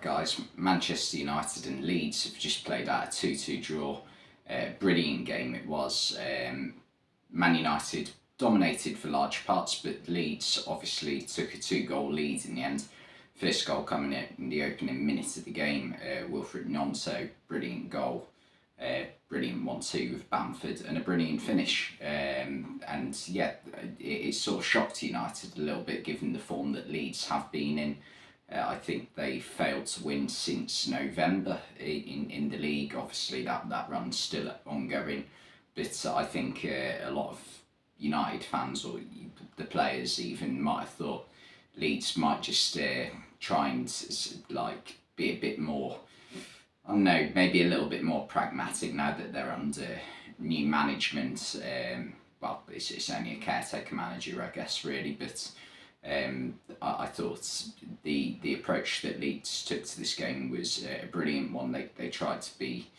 Right, guys, Manchester United and Leeds have just played out a 2-2 draw. Brilliant game it was. Man United dominated for large parts, but Leeds obviously took a 2-goal lead in the end. First goal coming in the opening minute of the game, Wilfried Gnonto, brilliant goal. Brilliant 1-2 with Bamford and a brilliant finish. And yeah, it sort of shocked United a little bit given the form that Leeds have been in. I think they failed to win since November in the league. Obviously that run's still ongoing, but I think a lot of United fans or the players even might have thought Leeds might just try and like be a bit more, I don't know, maybe a little bit more pragmatic now that they're under new management. Well, it's only a caretaker manager, I guess, really, but I thought the approach that Leeds took to this game was a brilliant one. They tried to be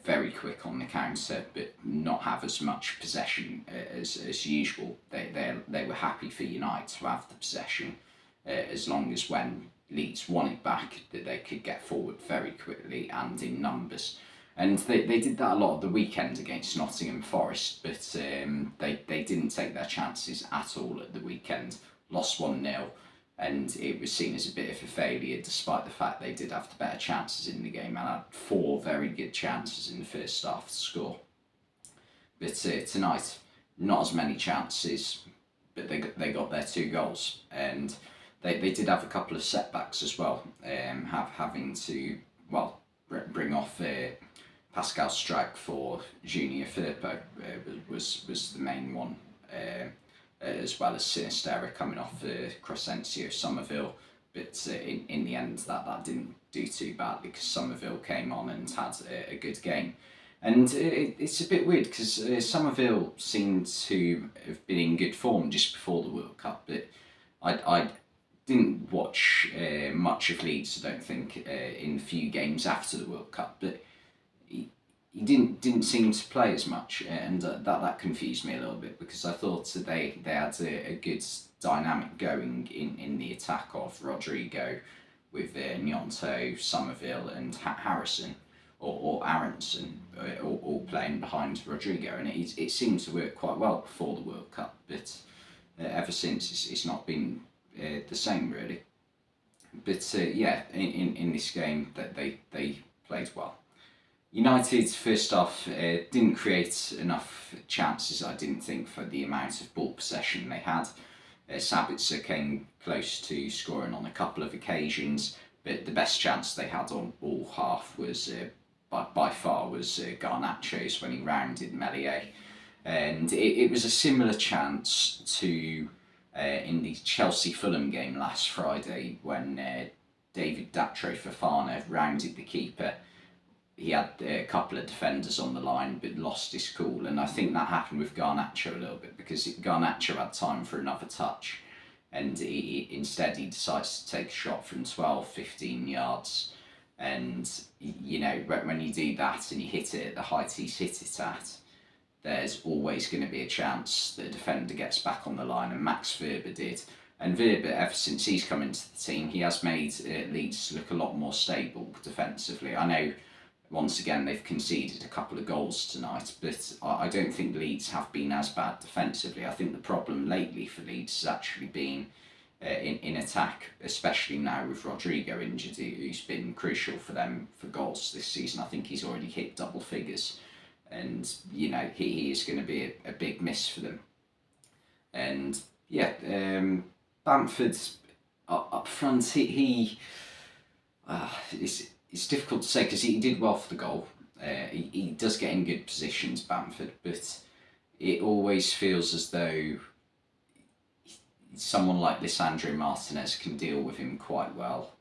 very quick on the counter, but not have as much possession as usual. They were happy for United to have the possession as long as when Leeds won it back that they could get forward very quickly and in numbers. And they did that a lot of the weekend against Nottingham Forest, but they didn't take their chances at all at the weekend. Lost 1-0, and it was seen as a bit of a failure despite the fact they did have the better chances in the game and had 4 very good chances in the first half to score. But tonight, not as many chances, but they got their 2 goals, and they did have a couple of setbacks as well, having to, well, bring off Pascal Strag for Junior Firpo was the main one, as well as Sinisterra coming off Crescencio Somerville, but in the end that didn't do too badly because Somerville came on and had a good game. And it's a bit weird because Somerville seemed to have been in good form just before the World Cup, but I didn't watch much of Leeds, I don't think, in the few games after the World Cup, but he didn't seem to play as much, and that confused me a little bit because I thought that they had a good dynamic going in the attack of Rodrigo with Gnonto, Somerville and Harrison or Aronson all playing behind Rodrigo, and it seemed to work quite well before the World Cup, but ever since it's not been the same really. But yeah, in this game that they played well. United first half didn't create enough chances, I didn't think, for the amount of ball possession they had. Sabitzer came close to scoring on a couple of occasions, but the best chance they had on all half was by far was Garnacho's when he rounded Meslier, and it was a similar chance to in the Chelsea-Fulham game last Friday when David Datro Fofana rounded the keeper. He had a couple of defenders on the line but lost his cool, and I think that happened with Garnacho a little bit because Garnacho had time for another touch and instead he decides to take a shot from 12-15 yards, and you know, when you do that and you hit it at the height he's hit it at, there's always going to be a chance that a defender gets back on the line, and Max Verber did. And Verber, ever since he's come into the team, he has made Leeds look a lot more stable defensively. I know once again they've conceded a couple of goals tonight, but I don't think Leeds have been as bad defensively. I think the problem lately for Leeds has actually been in attack, especially now with Rodrigo injured, who's been crucial for them for goals this season. I think he's already hit double figures, and you know he is going to be a big miss for them. And yeah, Bamford up front, it's difficult to say because he did well for the goal. He does get in good positions, Bamford, but it always feels as though someone like Lisandro Martinez can deal with him quite well.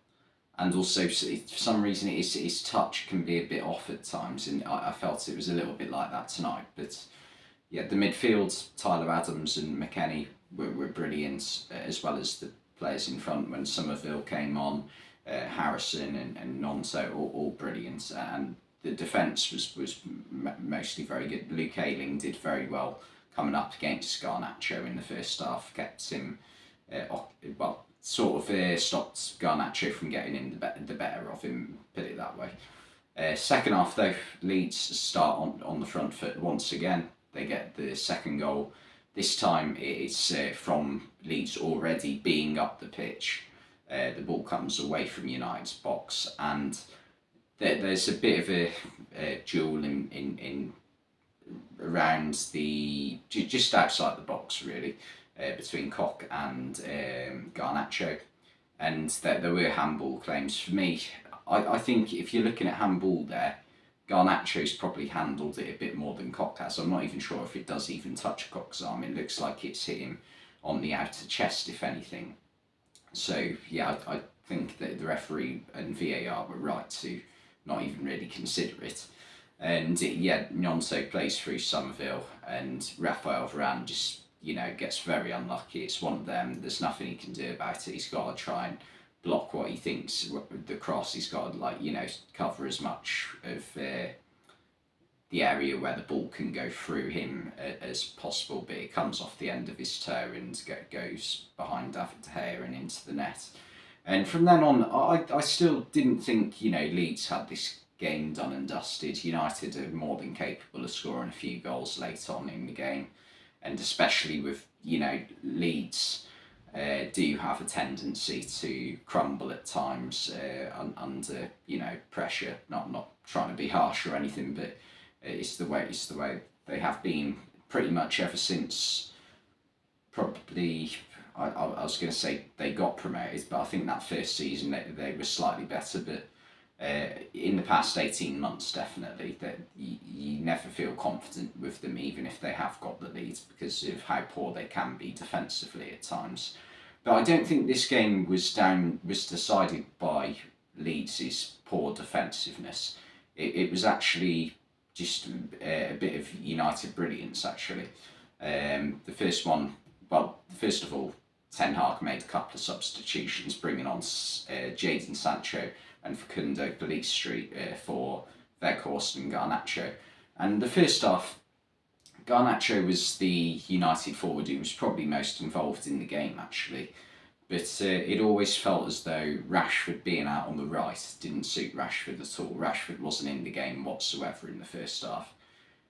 And also, for some reason, his touch can be a bit off at times, and I felt it was a little bit like that tonight. But yeah, the midfield, Tyler Adams and McKennie were brilliant, as well as the players in front when Somerville came on. Harrison and Gnonto all brilliant, and the defence was mostly very good. Luke Ayling did very well coming up against Garnacho in the first half, kept him sort of stopped Garnacho from getting in the better of him, put it that way. Second half though, Leeds start on the front foot once again. They get the second goal. This time it's from Leeds already being up the pitch. The ball comes away from United's box, and there's a bit of a duel in around just outside the box really, between Koch and Garnacho, and there were handball claims. For me, I think if you're looking at handball there, Garnacho's probably handled it a bit more than Koch has. I'm not even sure if it does even touch Koch's arm. It looks like it's hit him on the outer chest, if anything. So yeah, I think that the referee and VAR were right to not even really consider it. And yeah, Gnonto plays through Somerville, and Raphael Varane just, gets very unlucky. It's one of them. There's nothing he can do about it. He's got to try and block what he thinks the cross. He's got to cover as much of the area where the ball can go through him as possible, but it comes off the end of his toe and goes behind David De Gea and into the net. And from then on, I still didn't think Leeds had this game done and dusted. United are more than capable of scoring a few goals late on in the game, and especially with Leeds do have a tendency to crumble at times under pressure. Not trying to be harsh or anything, but it's the way they have been pretty much ever since probably. I was going to say they got promoted, but I think that first season they were slightly better. But in the past 18 months, definitely, that you never feel confident with them, even if they have got the lead, because of how poor they can be defensively at times. But I don't think this game was decided by Leeds' poor defensiveness. It was actually just a bit of United brilliance, actually. The first one, first of all, Ten Hag made a couple of substitutions, bringing on Jadon Sancho and Facundo Pellistri for Weghorst and Garnacho. And the first half, Garnacho was the United forward who was probably most involved in the game, actually. But it always felt as though Rashford being out on the right didn't suit Rashford at all. Rashford wasn't in the game whatsoever in the first half.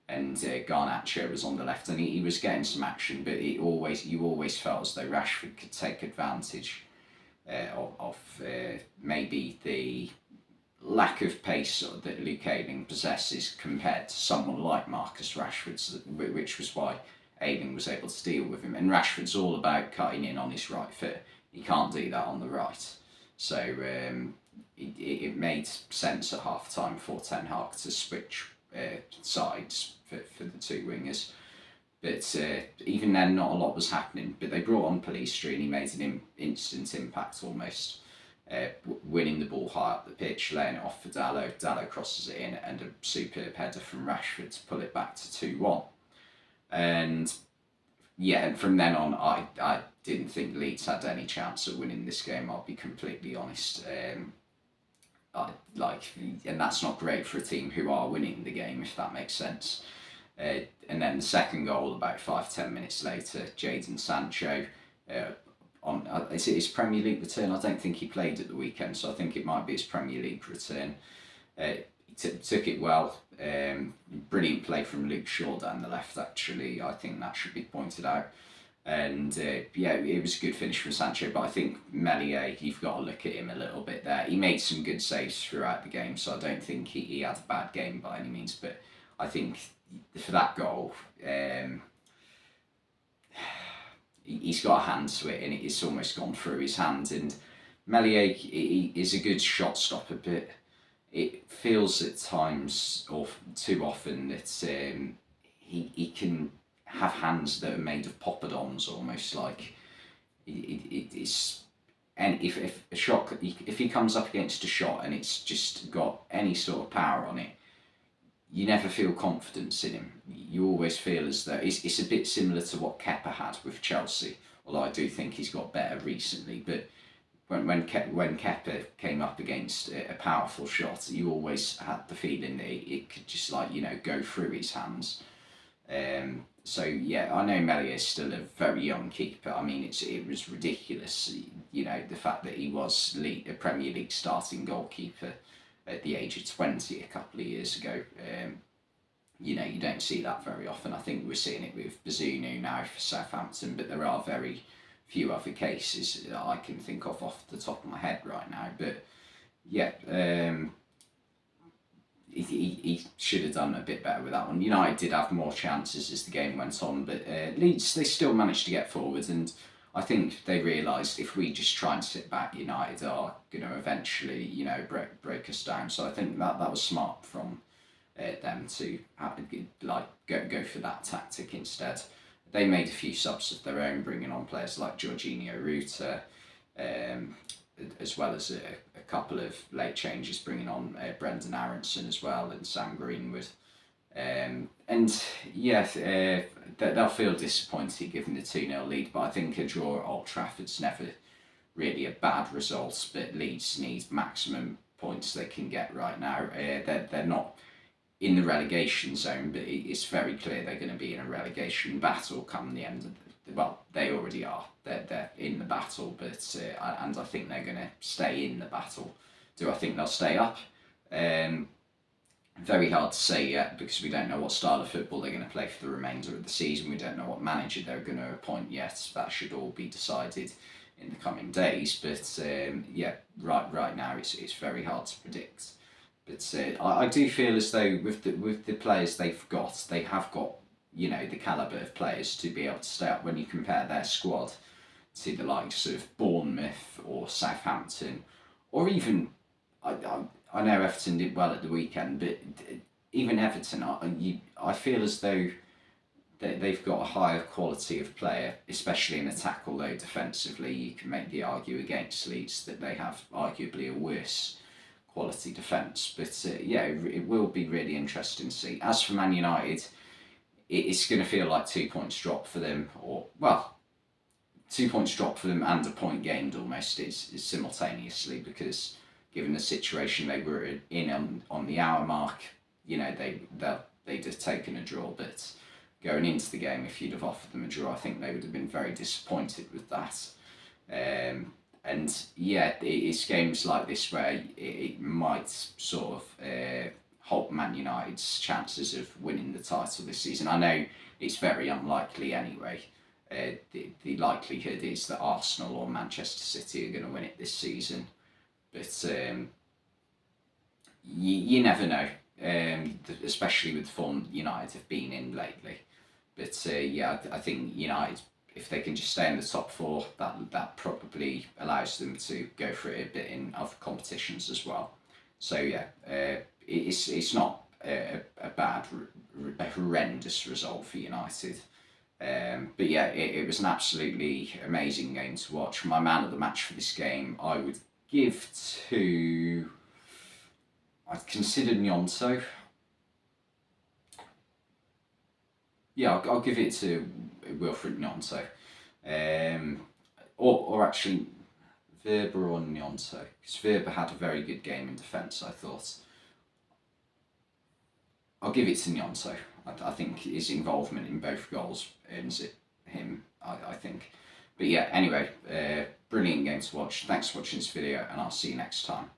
And Garnacho was on the left, and he was getting some action, but you always felt as though Rashford could take advantage of maybe the lack of pace that Luke Ayling possesses compared to someone like Marcus Rashford, which was why Ayling was able to deal with him. And Rashford's all about cutting in on his right foot. He can't do that on the right. So it made sense at half time for Ten Hag to switch sides for the two wingers. But even then, not a lot was happening. But they brought on Pellistri, and he made an instant impact almost. Winning the ball high up the pitch, laying it off for Dalot. Dalot crosses it in, and a superb header from Rashford to pull it back to 2-1. And yeah, and from then on, I didn't think Leeds had any chance of winning this game. I'll be completely honest. And that's not great for a team who are winning the game, if that makes sense. And then the second goal, about 5-10 minutes later, Jadon Sancho is it his Premier League return? I don't think he played at the weekend, so I think it might be his Premier League return. He took it well. Brilliant play from Luke Shaw down the left, actually. I think that should be pointed out. And yeah, it was a good finish from Sancho, but I think Meslier, you've got to look at him a little bit there. He made some good saves throughout the game, so I don't think he had a bad game by any means, but I think for that goal, he's got a hand to it, and it's almost gone through his hand. And Meslier is a good shot stopper, but it feels at times, or too often, that he can have hands that are made of poppadoms, almost like it's. And if a shot, if he comes up against a shot and it's just got any sort of power on it, you never feel confidence in him. You always feel as though it's a bit similar to what Kepa had with Chelsea, although I do think he's got better recently. But when Kepa came up against a powerful shot, you always had the feeling that it could just go through his hands. So yeah, I know Meslier is still a very young keeper. I mean, it was ridiculous, you know, the fact that he was a Premier League starting goalkeeper at the age of 20 a couple of years ago. You know, you don't see that very often. I think we're seeing it with Bazunu now for Southampton, but there are very few other cases that I can think of off the top of my head right now. But yeah, he should have done a bit better with that one. United did have more chances as the game went on, but Leeds, they still managed to get forward, and I think they realised if we just try and sit back, United are going to eventually, you know, break us down. So I think that was smart from them to go for that tactic instead. They made a few subs of their own, bringing on players like Jorginho Ruta, as well as a couple of late changes, bringing on Brendan Aronson as well and Sam Greenwood. And yeah, they'll feel disappointed given the 2-0 lead, but I think a draw at Old Trafford's never really a bad result, but Leeds need maximum points they can get right now. They're not in the relegation zone, but it's very clear they're going to be in a relegation battle come the end of well, they already are. They're in the battle, but and I think they're going to stay in the battle. Do I think they'll stay up? Very hard to say yet, because we don't know what style of football they're going to play for the remainder of the season. We don't know what manager they're going to appoint yet. That should all be decided in the coming days. But yeah, right now it's very hard to predict. But I do feel as though with the players they have got, you know, the calibre of players to be able to stay up when you compare their squad to the likes of Bournemouth or Southampton, or even, I know Everton did well at the weekend, but even Everton, I feel as though they've got a higher quality of player, especially in attack, although defensively you can make the argument against Leeds that they have arguably a worse quality defence. But yeah, it will be really interesting to see. As for Man United, it's going to feel like 2 points drop for them, or, well, 2 points drop for them and a point gained almost is simultaneously, because given the situation they were in on the hour mark, you know, they'd have taken a draw, but going into the game, if you'd have offered them a draw, I think they would have been very disappointed with that. And yeah, it's games like this where it might sort of halt Man United's chances of winning the title this season. I know it's very unlikely anyway. The likelihood is that Arsenal or Manchester City are going to win it this season, but you never know, especially with the form United have been in lately. But yeah, I think United, if they can just stay in the top four, that probably allows them to go for it a bit in other competitions as well. So yeah, it's not a bad, a horrendous result for United. But yeah, it was an absolutely amazing game to watch. My man of the match for this game, I would give to, I'd consider Gnonto. Yeah, I'll give it to Wilfried Gnonto. Or actually, Verber or Gnonto, because Verber had a very good game in defence, I thought. I'll give it to Gnonto. I think his involvement in both goals earns it him, I think. But yeah, anyway, brilliant game to watch. Thanks for watching this video, and I'll see you next time.